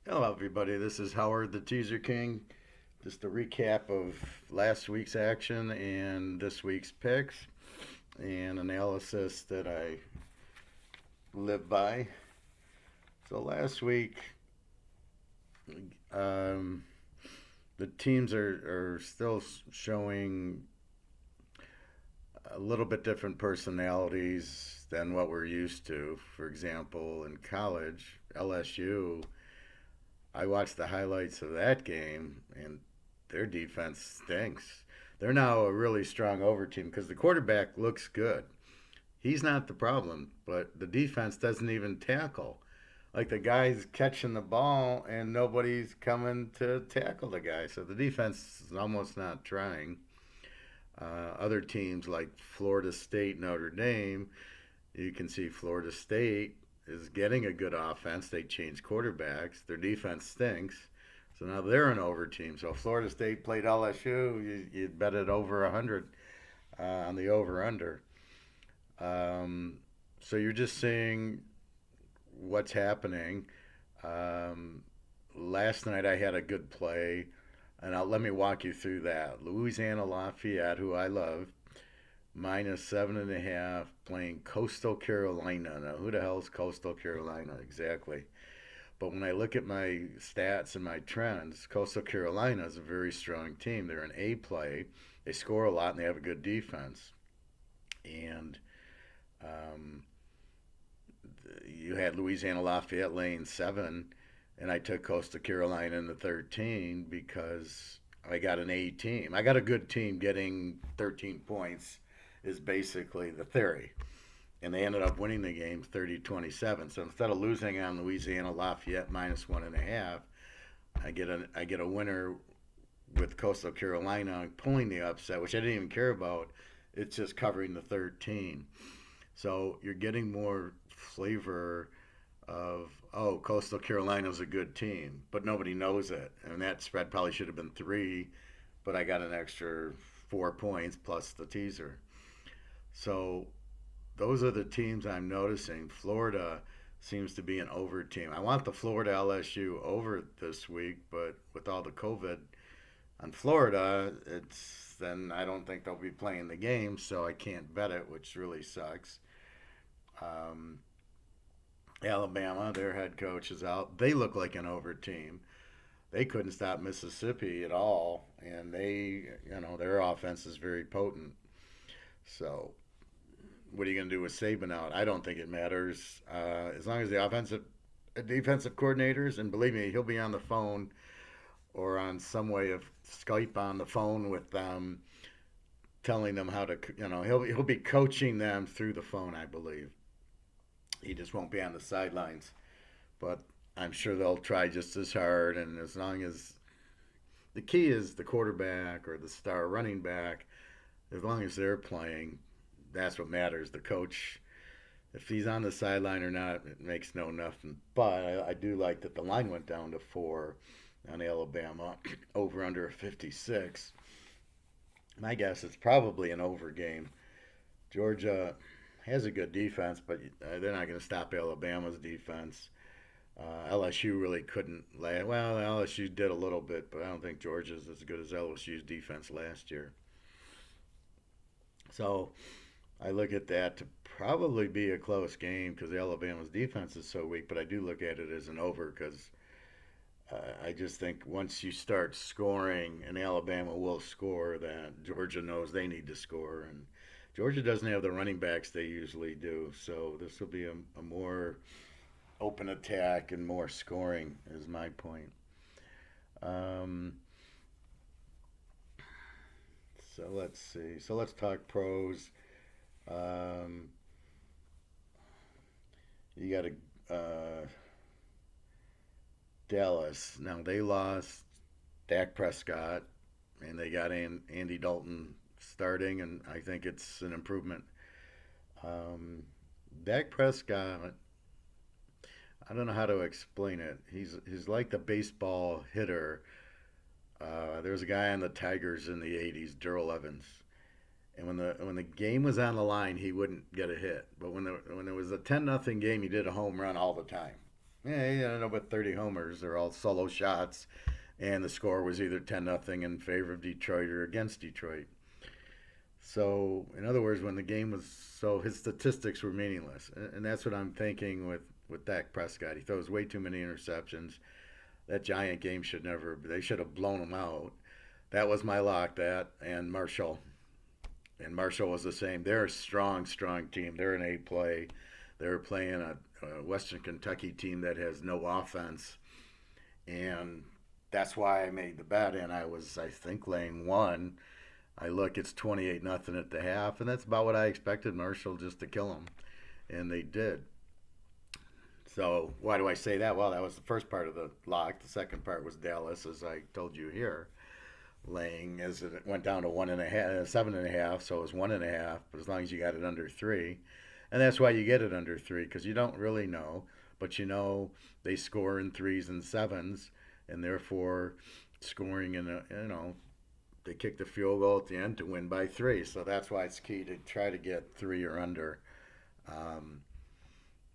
Hello, everybody. This is Howard, the Teaserking. Just a recap of last week's action and this week's picks and analysis that I live by. So last week, um, the teams are still showing a little bit different personalities than what we're used to. For example, in college, LSU, I watched the highlights of that game, and their defense stinks. They're now a really strong over team because the quarterback looks good. He's not the problem, but the defense doesn't even tackle. Like the guy's catching the ball and nobody's coming to tackle the guy. So the defense is almost not trying. Other teams like Florida State, Notre Dame, you can see Florida State is getting a good offense. They changed quarterbacks. Their defense stinks. So now they're an over team. So if Florida State played LSU, you'd bet it over 100 on the over under. Um, so you're just seeing what's happening. Um, Last night I had a good play, and let me walk you through that. Louisiana Lafayette, who I love, minus 7.5, playing Coastal Carolina. Now, who the hell is Coastal Carolina exactly? But when I look at my stats and my trends, Coastal Carolina is a very strong team. They're an A play. They score a lot and they have a good defense. And um, you had Louisiana Lafayette laying 7, and I took Coastal Carolina in the 13 because I got an A team. I got a good team. Getting 13 points is basically the theory. And they ended up winning the game 30-27. So instead of losing on Louisiana Lafayette minus 1.5, I get a winner with Coastal Carolina pulling the upset, which I didn't even care about. It's just covering the 13. So you're getting more flavor of, oh, Coastal Carolina's a good team, but nobody knows it. And that spread probably should have been 3, but I got an extra 4 points plus the teaser. So those are the teams I'm noticing. Florida seems to be an over team. I want the Florida LSU over this week, but with all the COVID on Florida, it's then I don't think they'll be playing the game, so I can't bet it, which really sucks. Um, Alabama, their head coach is out. They look like an over team. They couldn't stop Mississippi at all, and their offense is very potent. So what are you going to do with Saban out? I don't think it matters. As long as the defensive coordinators, and believe me, he'll be on the phone or on some way of Skype on the phone with them, telling them how to, he'll be coaching them through the phone, I believe. He just won't be on the sidelines, but I'm sure they'll try just as hard. And as long as the key is the quarterback or the star running back, as long as they're playing, that's what matters. The coach, if he's on the sideline or not, it makes no nothing. But I do like that the line went down to 4 on Alabama, over under 56. My guess it's probably an over game. Georgia has a good defense, but they're not going to stop Alabama's defense. LSU really couldn't lay. Well, LSU did a little bit, but I don't think Georgia's as good as LSU's defense last year. So I look at that to probably be a close game because Alabama's defense is so weak. But I do look at it as an over because I just think once you start scoring, and Alabama will score, that Georgia knows they need to score, and Georgia doesn't have the running backs they usually do. So this will be a more open attack and more scoring, is my point. Um, so let's see. So let's talk pros. Um, you got a Dallas. Now they lost Dak Prescott, and they got Andy Dalton starting, and I think it's an improvement. Um, Dak Prescott, I don't know how to explain it. He's like the baseball hitter. There was a guy on the Tigers in the '80s, Darrell Evans, and when the game was on the line, he wouldn't get a hit. But when there was a 10-0 game, he did a home run all the time. Yeah, he ended up with 30 homers. They're all solo shots, and the score was either 10-0 in favor of Detroit or against Detroit. So, in other words, when the game was so, his statistics were meaningless, and that's what I'm thinking with Dak Prescott. He throws way too many interceptions. That Giant game should never. They should have blown him out. That was my lock. That and Marshall. And Marshall was the same. They're a strong, strong team. They're an A play. They're playing a Western Kentucky team that has no offense, and that's why I made the bet. And I think, laying one. I look, it's 28-0 at the half, and that's about what I expected Marshall just to kill them, and they did. So why do I say that? Well, that was the first part of the lock. The second part was Dallas, as I told you here, laying as it went down to 1.5, 7.5. So it was 1.5. But as long as you got it under 3, and that's why you get it under 3, because you don't really know, but you know they score in threes and sevens, and therefore scoring in a they kick the field goal at the end to win by 3. So that's why it's key to try to get 3 or under. Um,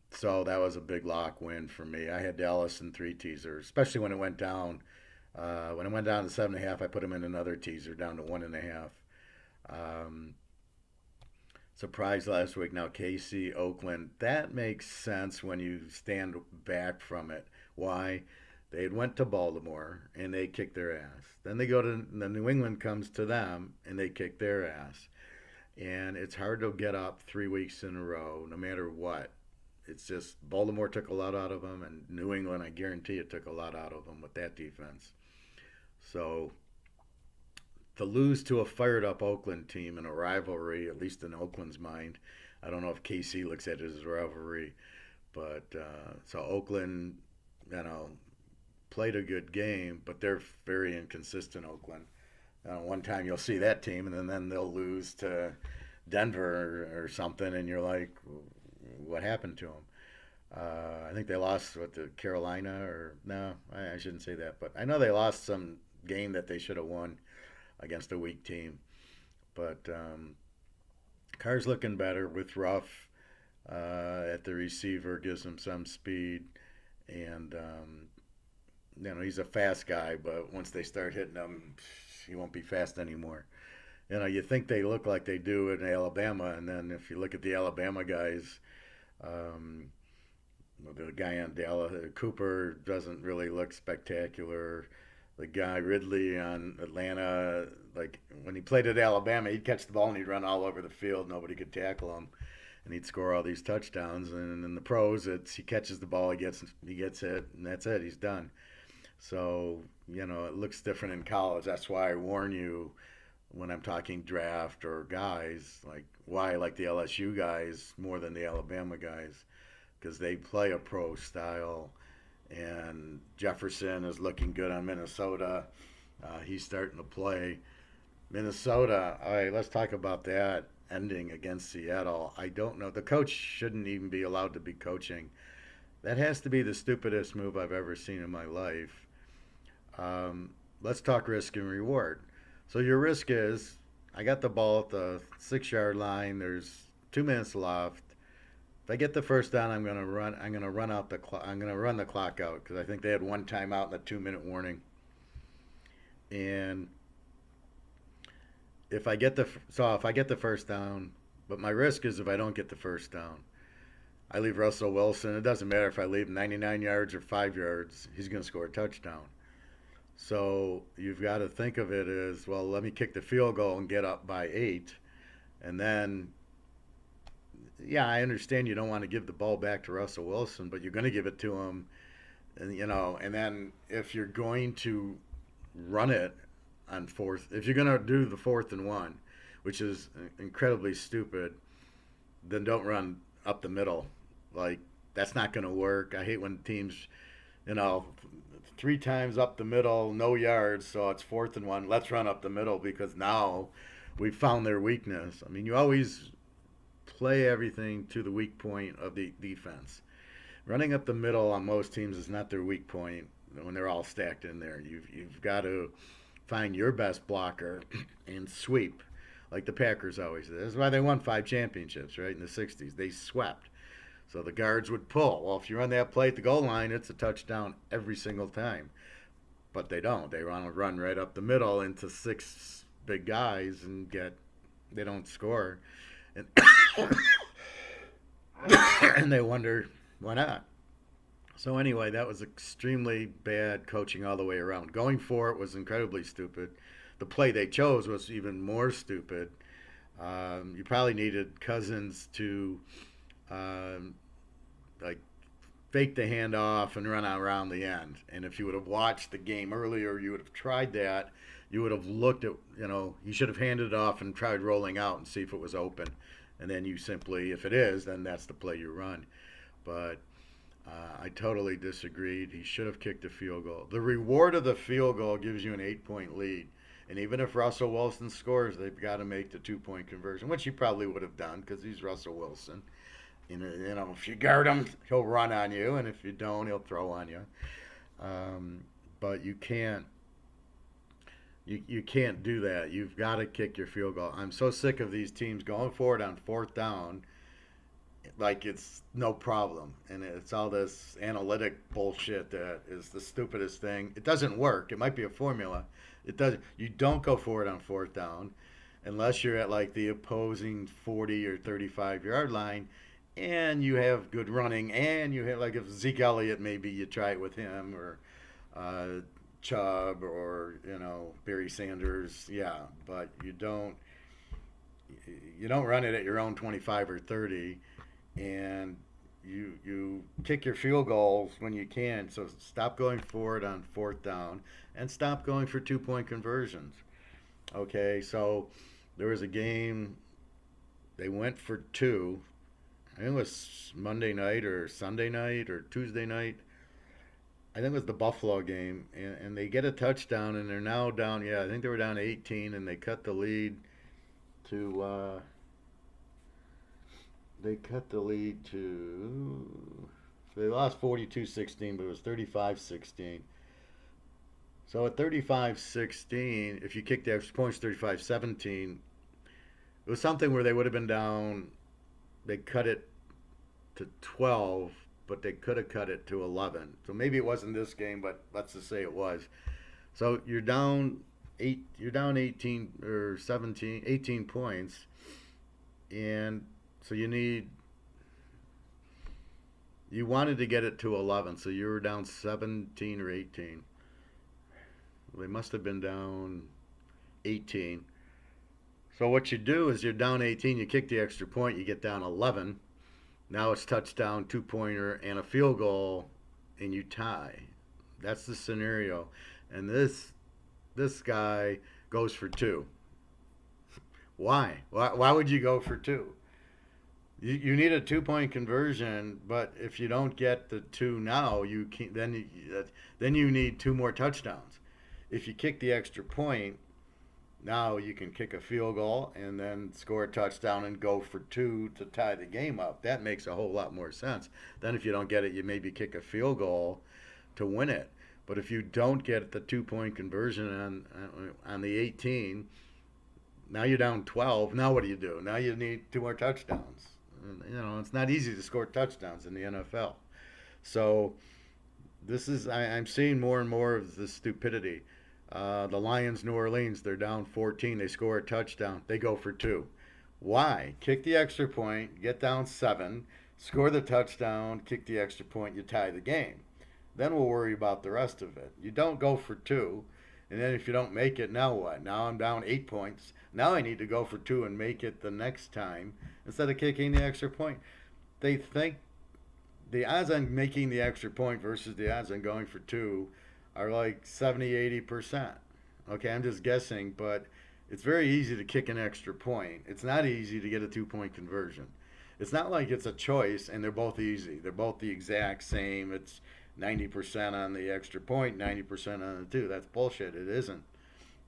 so that was a big lock win for me. I had Dallas in 3 teasers, especially when it went down. When it went down to 7.5, I put him in another teaser down to 1.5. Um, Surprise last week. Now KC, Oakland. That makes sense when you stand back from it. Why? They had went to Baltimore and they kicked their ass. Then they go to the New England comes to them and they kick their ass. And it's hard to get up 3 weeks in a row, no matter what. It's just Baltimore took a lot out of them, and New England, I guarantee it, took a lot out of them with that defense. So to lose to a fired up Oakland team in a rivalry, at least in Oakland's mind, I don't know if KC looks at it as a rivalry, but so Oakland, you know, played a good game, but they're very inconsistent. Oakland. One time you'll see that team, and then they'll lose to Denver or something, and you're like, what happened to them? I think they lost to Carolina, or no, I shouldn't say that, but I know they lost some game that they should have won against a weak team. But Carr's looking better with Ruff at the receiver, gives him some speed, and he's a fast guy, but once they start hitting him, he won't be fast anymore. You think they look like they do in Alabama, and then if you look at the Alabama guys, um, the guy on Dallas, Cooper, doesn't really look spectacular. The guy Ridley on Atlanta, like when he played at Alabama, he'd catch the ball and he'd run all over the field. Nobody could tackle him, and he'd score all these touchdowns. And in the pros, it's he catches the ball, he gets it, and that's it. He's done. So it looks different in college. That's why I warn you when I'm talking draft or guys, like why I like the LSU guys more than the Alabama guys, because they play a pro style. And Jefferson is looking good on Minnesota. He's starting to play. Minnesota, all right, let's talk about that ending against Seattle. I don't know. The coach shouldn't even be allowed to be coaching. That has to be the stupidest move I've ever seen in my life. Let's talk risk and reward. So your risk is I got the ball at the 6 yard line. There's 2 minutes left. If I get the first down, I'm gonna run. I'm gonna run out the clock. I'm gonna run the clock out because I think they had one timeout in the 2 minute warning. And if I get the first down, but my risk is if I don't get the first down, I leave Russell Wilson. It doesn't matter if I leave 99 yards or 5 yards. He's gonna score a touchdown. So you've got to think of it as, well, let me kick the field goal and get up by 8, and then yeah, I understand you don't want to give the ball back to Russell Wilson, but you're going to give it to him, and then if you're going to run it on fourth, if you're going to do the 4th and 1, which is incredibly stupid, then don't run up the middle. Like, that's not going to work. I hate when teams, 3 times up the middle, no yards, so it's 4th and 1. Let's run up the middle because now we've found their weakness. I mean, you always play everything to the weak point of the defense. Running up the middle on most teams is not their weak point when they're all stacked in there. You've got to find your best blocker and sweep, like the Packers always did. That's why they won 5 championships, right, in the 60s. They swept. So the guards would pull. Well, if you run that play at the goal line, it's a touchdown every single time. But they don't. They want to run right up the middle into six big guys and they don't score. And, and they wonder why not. So anyway, that was extremely bad coaching all the way around. Going for it was incredibly stupid. The play they chose was even more stupid. You probably needed Cousins to like fake the handoff and run around the end. And if you would have watched the game earlier, you would have tried that. You would have looked at, you should have handed it off and tried rolling out and see if it was open. And then you simply, if it is, then that's the play you run. But I totally disagreed. He should have kicked a field goal. The reward of the field goal gives you an 8-point lead. And even if Russell Wilson scores, they've got to make the 2-point conversion, which he probably would have done because he's Russell Wilson. If you guard him, he'll run on you, and if you don't, he'll throw on you. But you can't do that. You've got to kick your field goal. I'm so sick of these teams going for it on fourth down like it's no problem. And it's all this analytic bullshit that is the stupidest thing. It doesn't work. It might be a formula. It doesn't. You don't go for it on fourth down unless you're at like the opposing 40 or 35 yard line and you have good running and you have, like, if Zeke Elliott, maybe you try it with him, or Chubb, or Barry Sanders. Yeah, but you don't run it at your own 25 or 30, and you kick your field goals when you can. So stop going for it on fourth down and stop going for 2-point conversions. Okay, so there was a game they went for two. I think it was Monday night or Sunday night or Tuesday night. I think it was the Buffalo game, and they get a touchdown, and they're now down. Yeah, I think they were down 18, and they cut the lead to. They lost 42-16, but it was 35-16. So at 35-16, if you kicked the extra points, 35-17, it was something where they would have been down. They cut it to 12, but they could have cut it to 11. So maybe it wasn't this game, but let's just say it was. So you're down 18 or 17, 18 points, and so you wanted to get it to 11, so you were down 17 or 18. They must have been down 18. So what you do is you're down 18, you kick the extra point, you get down 11. Now it's touchdown, 2-pointer, and a field goal, and you tie. That's the scenario. And this guy goes for two. Why? Why would you go for two? You need a 2-point conversion, but if you don't get the two now, you can't. Then you need 2 more touchdowns. If you kick the extra point, now you can kick a field goal and then score a touchdown and go for 2 to tie the game up. That makes a whole lot more sense. Then if you don't get it, you maybe kick a field goal to win it. But if you don't get the 2-point conversion on the 18, now you're down 12. Now what do? Now you need 2 more touchdowns. It's not easy to score touchdowns in the NFL. So I'm seeing more and more of this stupidity. The Lions, New Orleans, they're down 14. They score a touchdown. They go for 2. Why? Kick the extra point, get down 7, score the touchdown, kick the extra point, you tie the game. Then we'll worry about the rest of it. You don't go for 2, and then if you don't make it, now what? Now I'm down 8 points. Now I need to go for 2 and make it the next time instead of kicking the extra point. They think the odds on making the extra point versus the odds on going for 2 are like 70-80%. Okay, I'm just guessing, but it's very easy to kick an extra point. It's not easy to get a 2-point conversion. It's not like it's a choice and they're both easy. They're both the exact same. It's 90% on the extra point, 90% on the 2. That's bullshit. It isn't.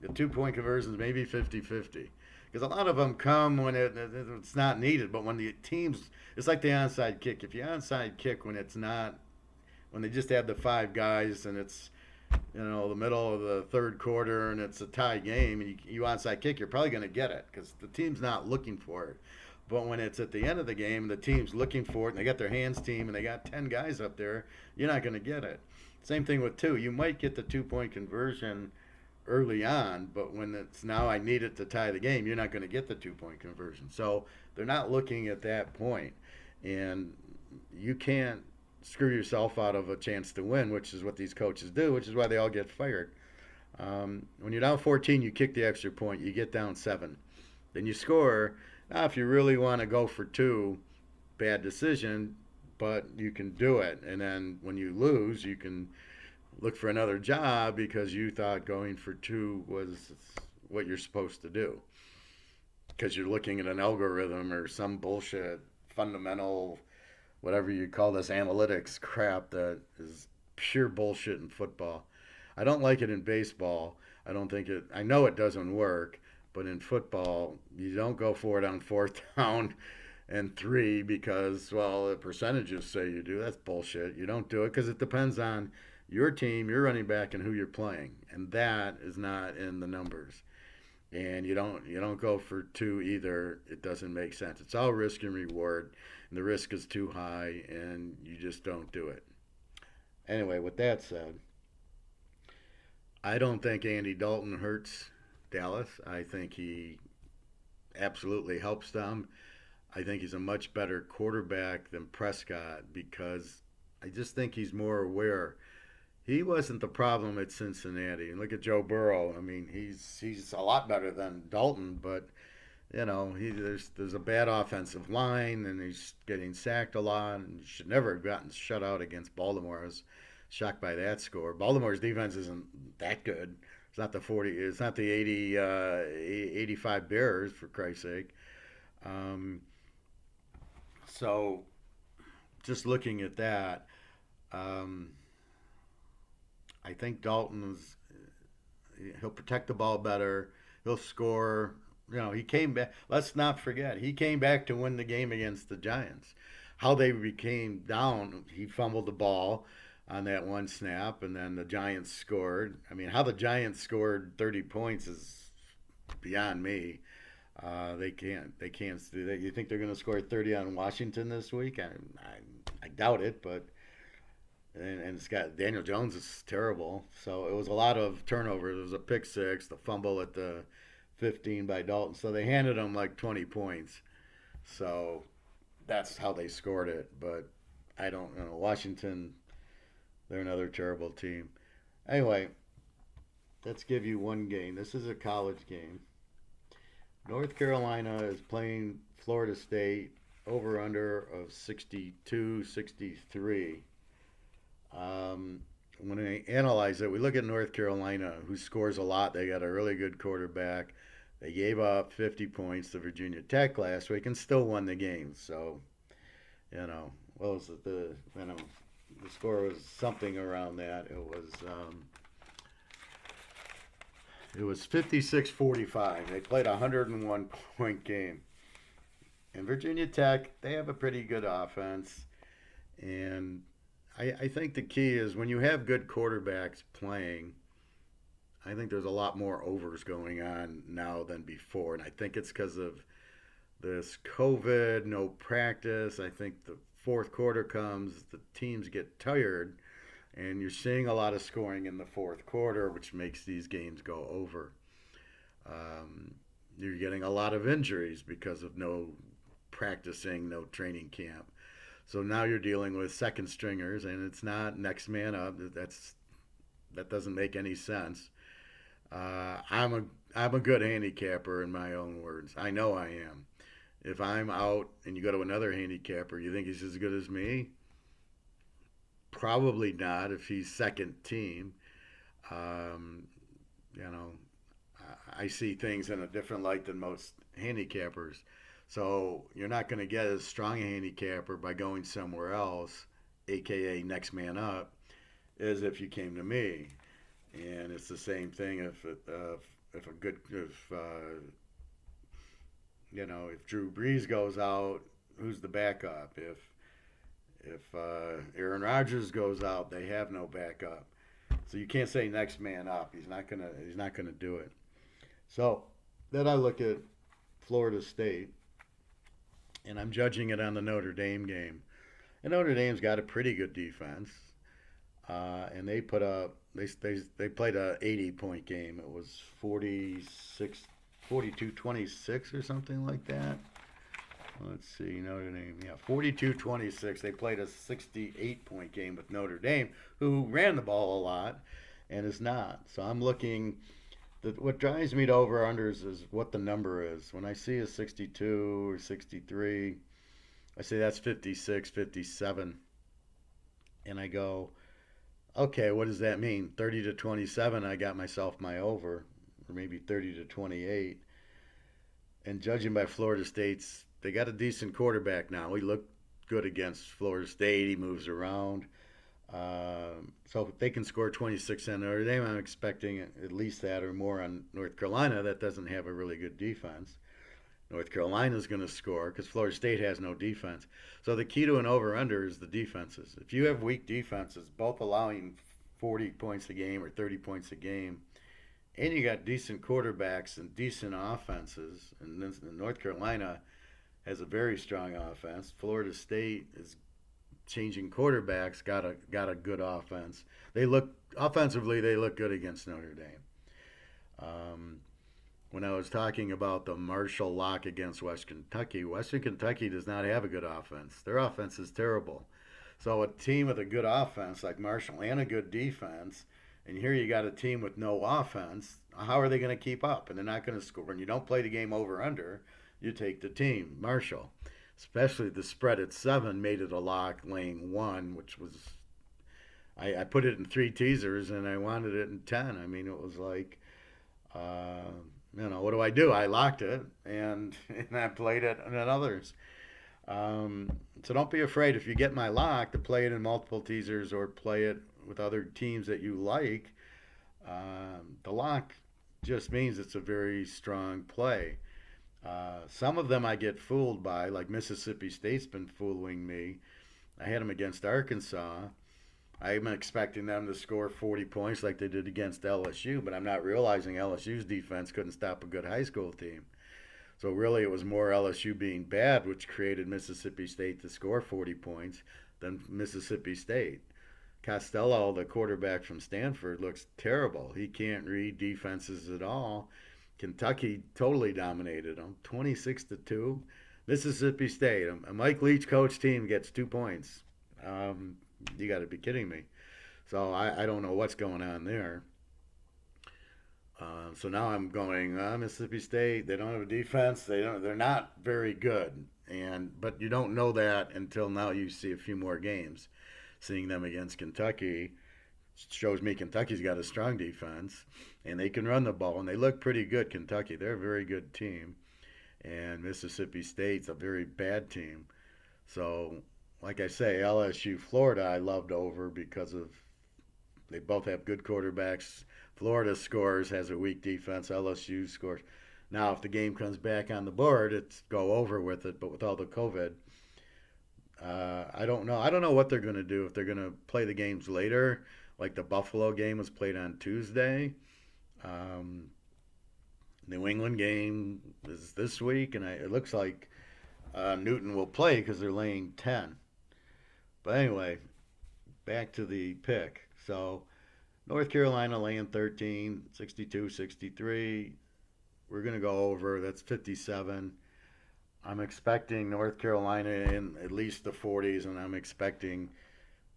The 2-point conversions may be 50-50. Because a lot of them come when it's not needed, but when the teams, it's like the onside kick. If you onside kick when they just have the 5 guys and it's the middle of the third quarter and it's a tie game and you onside kick, you're probably going to get it because the team's not looking for it. But when it's at the end of the game, the team's looking for it, and they got their hands team, and they got 10 guys up there, you're not going to get it. Same thing with two. You might get the 2 point conversion early on, but when it's now I need it to tie the game, you're not going to get the 2 point conversion. So they're not looking at that point, and you can't screw yourself out of a chance to win, which is what these coaches do, which is why they all get fired. When you're down 14, you kick the extra point, you get down 7, then you score. Now, if you really want to go for two, bad decision, but you can do it. And then when you lose, you can look for another job because you thought going for two was what you're supposed to do. Because you're looking at an algorithm or some bullshit fundamental, whatever you call this analytics crap that is pure bullshit in football. I don't like it in baseball. I know it doesn't work, but in football, you don't go for it on fourth down and 3 because, well, the percentages say you do. That's bullshit. You don't do it because it depends on your team, your running back, and who you're playing, and that is not in the numbers. And you don't go for 2 either. It doesn't make sense. It's all risk and reward, and the risk is too high, and you just don't do it. Anyway, with that said, I don't think Andy Dalton hurts Dallas. I think he absolutely helps them. I think he's a much better quarterback than Prescott because I just think he's more aware. He wasn't the problem at Cincinnati. And look at Joe Burrow. I mean, he's a lot better than Dalton, but there's a bad offensive line, and he's getting sacked a lot, and he should never have gotten shut out against Baltimore. I was shocked by that score. Baltimore's defense isn't that good. It's not the 40. It's not the 85 Bears, for Christ's sake. Um, so, just looking at that, um, I think he'll protect the ball better. He'll score. He came back. Let's not forget, he came back to win the game against the Giants. How they became down, he fumbled the ball on that one snap, and then the Giants scored. I mean, how the Giants scored 30 points is beyond me. They can't. They can't do that. You think they're going to score 30 on Washington this week? I doubt it, but and it's got Daniel Jones is terrible. So it was a lot of turnovers. It was a pick six, the fumble at the 15 by Dalton. So they handed them like 20 points. So that's how they scored it. But I don't know. Washington, they're another terrible team. Anyway, let's give you one game. This is a college game. North Carolina is playing Florida State, over under of 62, 63. When we analyze it, we look at North Carolina, who scores a lot. They got a really good quarterback. They gave up 50 points to Virginia Tech last week and still won the game. So, what was it? The score was something around that. It was 56-45. They played a 101 point game. And Virginia Tech, they have a pretty good offense. And I think the key is when you have good quarterbacks playing, I think there's a lot more overs going on now than before. And I think it's because of this COVID, no practice. I think the fourth quarter comes, the teams get tired, and you're seeing a lot of scoring in the fourth quarter, which makes these games go over. You're getting a lot of injuries because of no practicing, no training camp. So now you're dealing with second stringers, and it's not next man up. That doesn't make any sense. I'm a good handicapper in my own words. I know I am. If I'm out and you go to another handicapper, you think he's as good as me? Probably not if he's second team. You know, I see things in a different light than most handicappers. So you're not going to get as strong a handicapper by going somewhere else, aka next man up, as if you came to me. And it's the same thing if Drew Brees goes out, who's the backup? If Aaron Rodgers goes out, they have no backup. So you can't say next man up. He's not gonna do it. So then I look at Florida State. and I'm judging it on the Notre Dame game. And Notre Dame's got a pretty good defense, and they put up they played a 80-point game. It was 46, 42-26 or something like that. Let's see, Notre Dame. Yeah, 42-26. They played a 68-point game with Notre Dame, who ran the ball a lot and is not. So I'm looking. What drives me to over-unders is what the number is. When I see a 62 or 63, I say that's 56, 57. And I go, okay, what does that mean? 30-27, I got myself my over, or maybe 30-28. And judging by Florida State's, they got a decent quarterback now. He looked good against Florida State. He moves around. So if they can score 26 on Notre Dame, I'm expecting at least that or more on North Carolina. That doesn't have a really good defense. North Carolina's going to score because Florida State has no defense. So the key to an over-under is the defenses. If you have weak defenses, both allowing 40 points a game or 30 points a game, and you got decent quarterbacks and decent offenses, and North Carolina has a very strong offense. Florida State is changing quarterbacks, got a good offense. They look offensively, they look good against Notre Dame. When I was talking about the Marshall lock against Western Kentucky does not have a good offense. Their offense is terrible. So a team with a good offense like Marshall and a good defense, and here you got a team with no offense, how are they going to keep up? And they're not going to score. And you don't play the game over under, you take the team, Marshall. Especially the spread at 7 made it a lock, laying 1, which was I put it in 3 teasers and I wanted it in 10. I mean, it was like, what do? I locked it and I played it and then others. So don't be afraid if you get my lock to play it in multiple teasers or play it with other teams that you like. The lock just means it's a very strong play. Some of them I get fooled by, like Mississippi State's been fooling me. I had them against Arkansas. I'm expecting them to score 40 points like they did against LSU, but I'm not realizing LSU's defense couldn't stop a good high school team. So really it was more LSU being bad, which created Mississippi State to score 40 points than Mississippi State. Costello, the quarterback from Stanford, looks terrible. He can't read defenses at all. Kentucky totally dominated them, 26-2. Mississippi State, a Mike Leach coach team gets 2 points. You got to be kidding me. So I don't know what's going on there. So now I'm going Mississippi State. They don't have a defense. They're not very good. But you don't know that until now you see a few more games. Seeing them against Kentucky shows me Kentucky's got a strong defense, and they can run the ball, and they look pretty good, Kentucky. They're a very good team. And Mississippi State's a very bad team. So, like I say, LSU, Florida, I loved over because they both have good quarterbacks. Florida scores, has a weak defense. LSU scores. Now, if the game comes back on the board, it's go over with it. But with all the COVID, I don't know. I don't know what they're going to do. If they're going to play the games later, like the Buffalo game was played on Tuesday. New England game is this week, and it looks like Newton will play because they're laying 10. But anyway, back to the pick. So North Carolina laying 13, 62-63. We're going to go over. That's 57. I'm expecting North Carolina in at least the 40s, and I'm expecting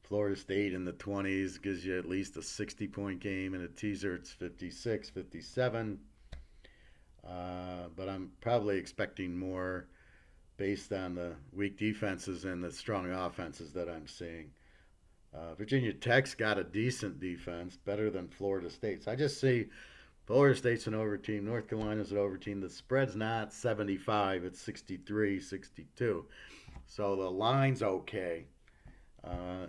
Florida State in the 20s. Gives you at least a 60-point game. In a teaser, it's 56, 57. But I'm probably expecting more based on the weak defenses and the strong offenses that I'm seeing. Virginia Tech's got a decent defense, better than Florida State's. I just see Florida State's an over team, North Carolina's an over team. The spread's not 75, it's 63, 62. So the line's okay.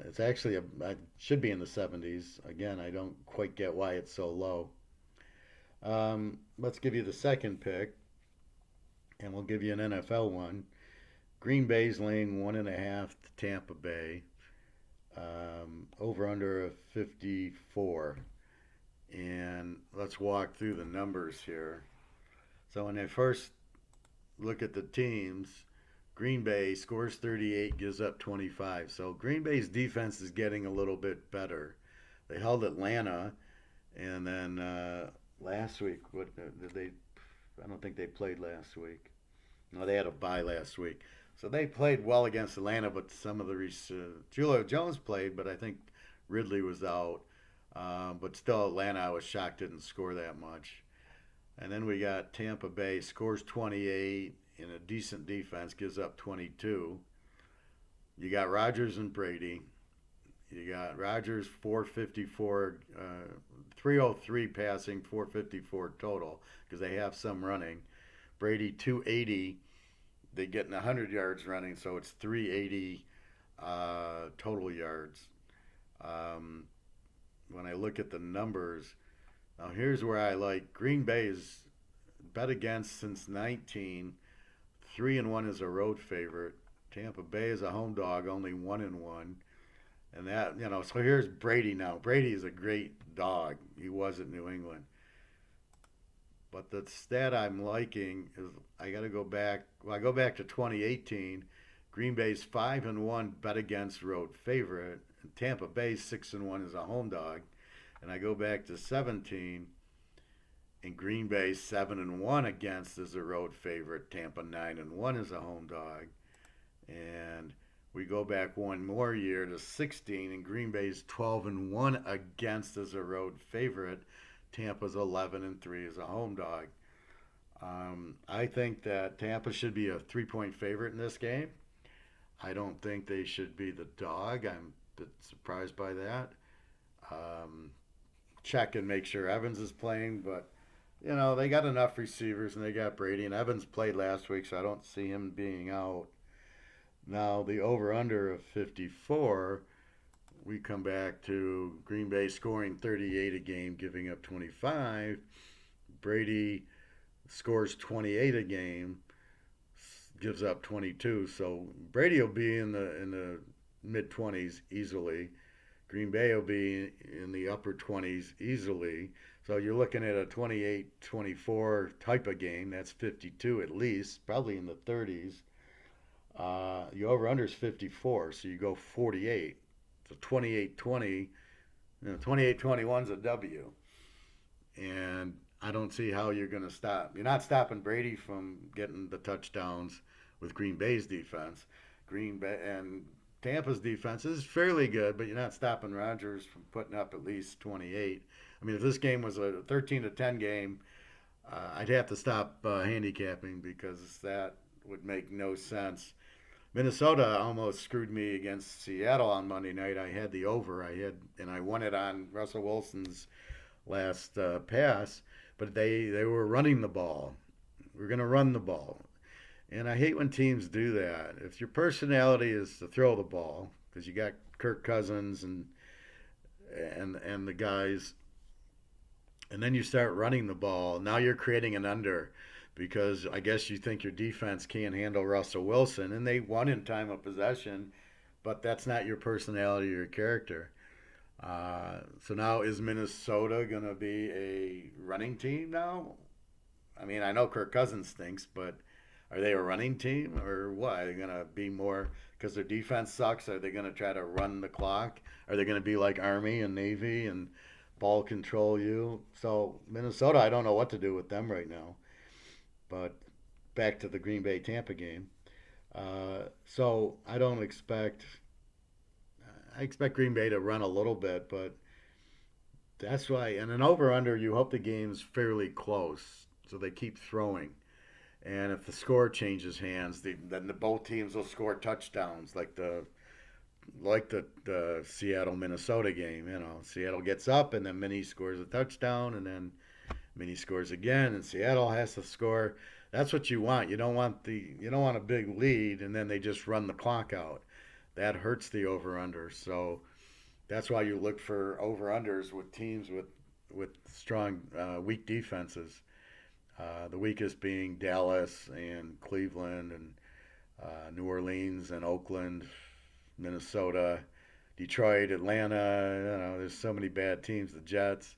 It's actually, it should be in the 70s. Again, I don't quite get why it's so low. Let's give you the second pick, and we'll give you an NFL one. Green Bay's laying 1.5 to Tampa Bay. Over under a 54. And let's walk through the numbers here. So when I first look at the teams, Green Bay scores 38, gives up 25. So Green Bay's defense is getting a little bit better. They held Atlanta, and then last week, what did they? I don't think they played last week. No, they had a bye last week. So they played well against Atlanta, but some of the Julio Jones played, but I think Ridley was out. But still, Atlanta, I was shocked didn't score that much. And then we got Tampa Bay scores 28 in a decent defense, gives up 22. You got Rodgers and Brady. You got Rodgers 454, 303 passing, 454 total because they have some running. Brady 280. They get in 100 yards running, so it's 380 total yards. Um, when I look at the numbers, now here's where I like Green Bay's bet against since 19. 3-1 is a road favorite. Tampa Bay is a home dog, only 1-1. And that, so here's Brady now. Brady is a great dog. He was at New England. But the stat I'm liking is I got to go back. Well, I go back to 2018. Green Bay's 5-1 bet against road favorite. And Tampa Bay's 6-1 is a home dog. And I go back to 17. And Green Bay's 7-1 against as a road favorite. Tampa 9-1 is a home dog. And we go back one more year to 16, and Green Bay's 12-1 against as a road favorite. Tampa's 11-3 as a home dog. I think that Tampa should be a 3-point favorite in this game. I don't think they should be the dog. I'm a bit surprised by that. Check and make sure Evans is playing, but they got enough receivers and they got Brady, and Evans played last week, so I don't see him being out. Now, the over-under of 54, we come back to Green Bay scoring 38 a game, giving up 25. Brady scores 28 a game, gives up 22. So Brady will be in the mid-20s easily. Green Bay will be in the upper 20s easily. So you're looking at a 28-24 type of game. That's 52 at least, probably in the 30s. Your over-under is 54, so you go 48. So 28-20, 28-21 is a W. And I don't see how you're going to stop. You're not stopping Brady from getting the touchdowns with Green Bay's defense. Green Bay and Tampa's defense is fairly good, but you're not stopping Rodgers from putting up at least 28. I mean, if this game was a 13-10 game, I'd have to stop handicapping because that would make no sense. Minnesota almost screwed me against Seattle on Monday night. I had the over. I won it on Russell Wilson's last pass, but they were running the ball. We're going to run the ball. And I hate when teams do that. If your personality is to throw the ball, because you got Kirk Cousins and the guys, and then you start running the ball, now you're creating an under because I guess you think your defense can't handle Russell Wilson, and they won in time of possession, but that's not your personality or your character. So now is Minnesota going to be a running team now? I mean, I know Kirk Cousins stinks, but are they a running team or what? Are they going to be more because their defense sucks? Are they going to try to run the clock? Are they going to be like Army and Navy and ball control you? So Minnesota, I don't know what to do with them right now. But back to the Green Bay Tampa game. So I don't expect. I expect Green Bay to run a little bit, but that's why. And an over under, you hope the game's fairly close, so they keep throwing. And if the score changes hands, then both teams will score touchdowns, like the Seattle Minnesota game. Seattle gets up and then Minnie scores a touchdown, and then Minnie scores again, and Seattle has to score. That's what you want. You don't want a big lead, and then they just run the clock out. That hurts the over under. So that's why you look for over unders with teams with strong weak defenses. The weakest being Dallas and Cleveland and New Orleans and Oakland, Minnesota, Detroit, Atlanta. There's so many bad teams. The Jets.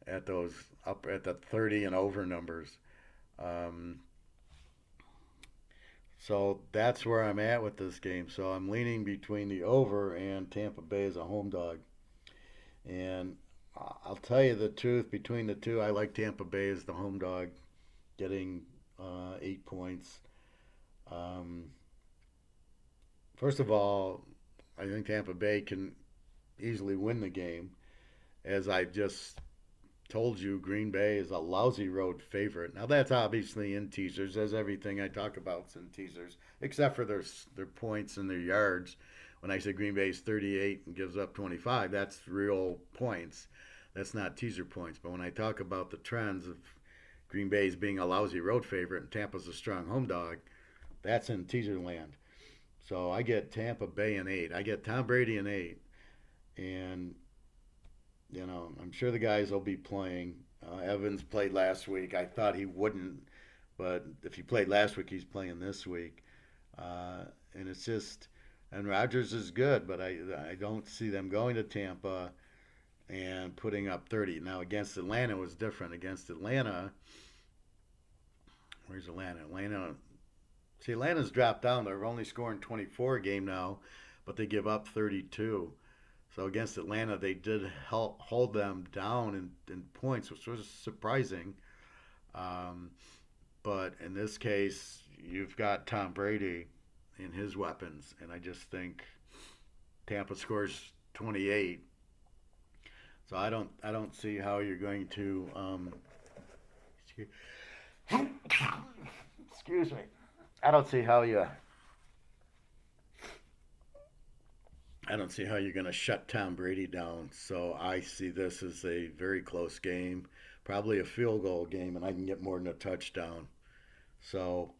At those up at the 30 and over numbers. So that's where I'm at with this game. So I'm leaning between the over and Tampa Bay as a home dog. And I'll tell you the truth, between the two, I like Tampa Bay as the home dog, getting 8 points. Um, First of all, I think Tampa Bay can easily win the game. As I just told you, Green Bay is a lousy road favorite. Now that's obviously in teasers, as everything I talk about is in teasers, except for their points and their yards. When I say Green Bay's 38 and gives up 25, that's real points. That's not teaser points. But when I talk about the trends of Green Bay's being a lousy road favorite and Tampa's a strong home dog, that's in teaser land. So I get Tampa Bay in 8. I get Tom Brady in 8. And I'm sure the guys will be playing. Evans played last week. I thought he wouldn't, but if he played last week, he's playing this week. And it's just, and Rodgers is good, but I don't see them going to Tampa and putting up 30. Now against Atlanta it was different. Against Atlanta, where's Atlanta? Atlanta's dropped down. They're only scoring 24 a game now, but they give up 32. So against Atlanta, they did help hold them down in points, which was surprising. Um, but in this case, you've got Tom Brady and his weapons, and I just think Tampa scores 28. So I don't see how you're going to excuse me. I don't see how you I don't see how you're going to shut Tom Brady down. So I see this as a very close game, probably a field goal game, and I can get more than a touchdown. So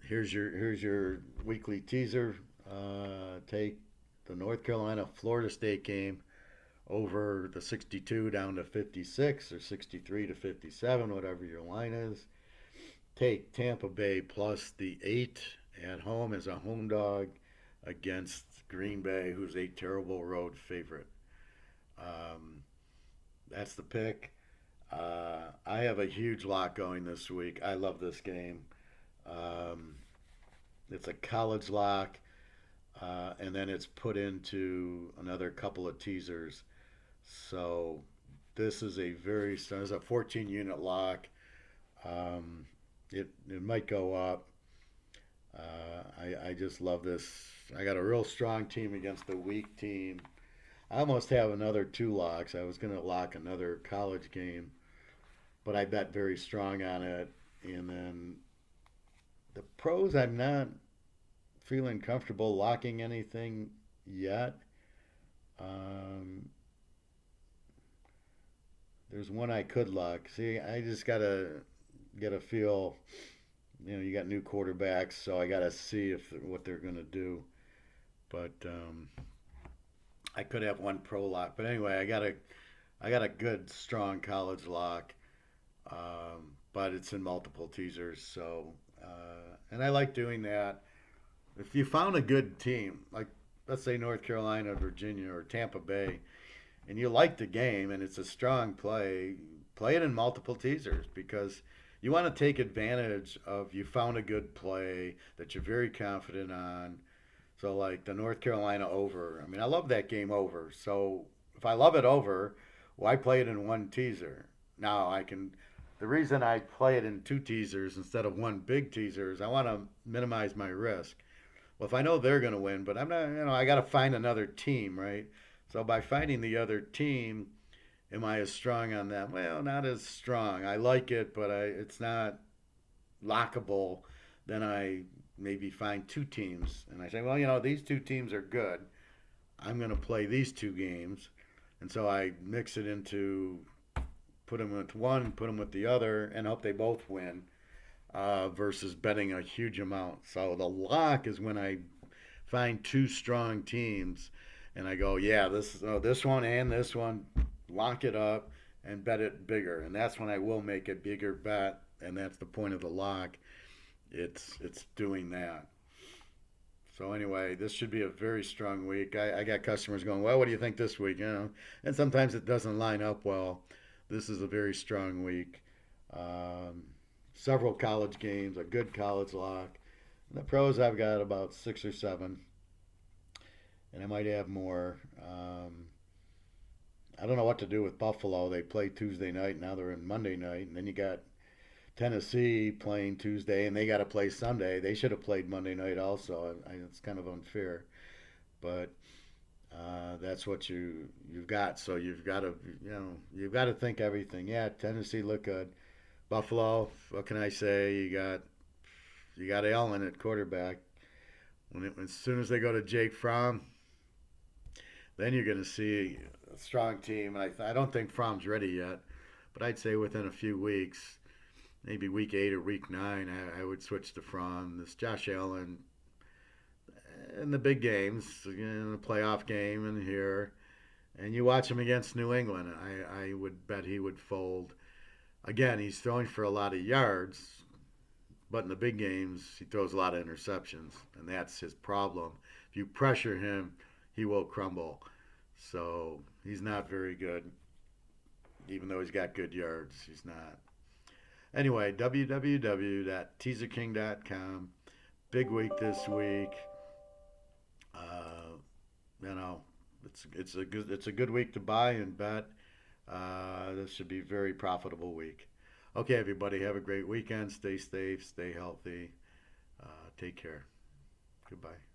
here's your weekly teaser. Take the North Carolina Florida State game over the 62 down to 56 or 63 to 57, whatever your line is. Take Tampa Bay plus the 8 at home as a home dog against Green Bay, who's a terrible road favorite. Um, that's the pick. I have a huge lock going this week. I love this game. Um, it's a college lock, and then it's put into another couple of teasers. So this is it's a 14 unit lock. Um, it might go up. I just love this. I got a real strong team against a weak team. I almost have another two locks. I was going to lock another college game, but I bet very strong on it. And then the pros, I'm not feeling comfortable locking anything yet. Um, there's one I could lock. See, I just gotta get a feel. You got new quarterbacks, so I gotta see if what they're gonna do. But I could have one pro lock. But anyway, I got a good strong college lock, but it's in multiple teasers. So and I like doing that. If you found a good team, like let's say North Carolina, Virginia, or Tampa Bay, and you like the game and it's a strong play, play it in multiple teasers because you want to take advantage of you found a good play that you're very confident on. So like the North Carolina over. I mean, I love that game over. So if I love it over, why play it in one teaser? Now I can. The reason I play it in two teasers instead of one big teaser is I want to minimize my risk. Well, if I know they're going to win, but I'm not, I got to find another team, right? So by finding the other team, am I as strong on that? Well, not as strong. I like it, but it's not lockable. Then I maybe find two teams, and I say, well, these two teams are good. I'm going to play these two games, and so I mix it into put them with one, put them with the other, and hope they both win. Versus betting a huge amount. So the lock is when I find two strong teams, and I go, yeah, this one and this one, lock it up and bet it bigger, and that's when I will make a bigger bet, and that's the point of the lock. It's doing that. So anyway, this should be a very strong week. I got customers going, well, what do you think this week? And sometimes it doesn't line up well. This is a very strong week. Several college games, a good college lock. The pros, I've got about 6 or 7, and I might have more. I don't know what to do with Buffalo. They played Tuesday night, now they're in Monday night, and then you got Tennessee playing Tuesday, and they got to play Sunday. They should have played Monday night also. It's kind of unfair, but that's what you've got. So you've got to think everything. Yeah, Tennessee look good. Buffalo, what can I say? You got Allen at quarterback. As soon as they go to Jake Fromm, then you're going to see a strong team. And I don't think Fromm's ready yet, but I'd say within a few weeks, maybe week 8 or week 9, I would switch to Fromm. This Josh Allen in the big games, in the playoff game, and here, and you watch him against New England. I would bet he would fold. Again, he's throwing for a lot of yards, but in the big games, he throws a lot of interceptions, and that's his problem. If you pressure him, he will crumble. So he's not very good, even though he's got good yards. He's not. Anyway, www.teaserking.com. Big week this week. Uh, you know, it's a good week to buy and bet. This should be a very profitable week. Okay, everybody, have a great weekend. Stay safe, stay healthy. Take care. Goodbye.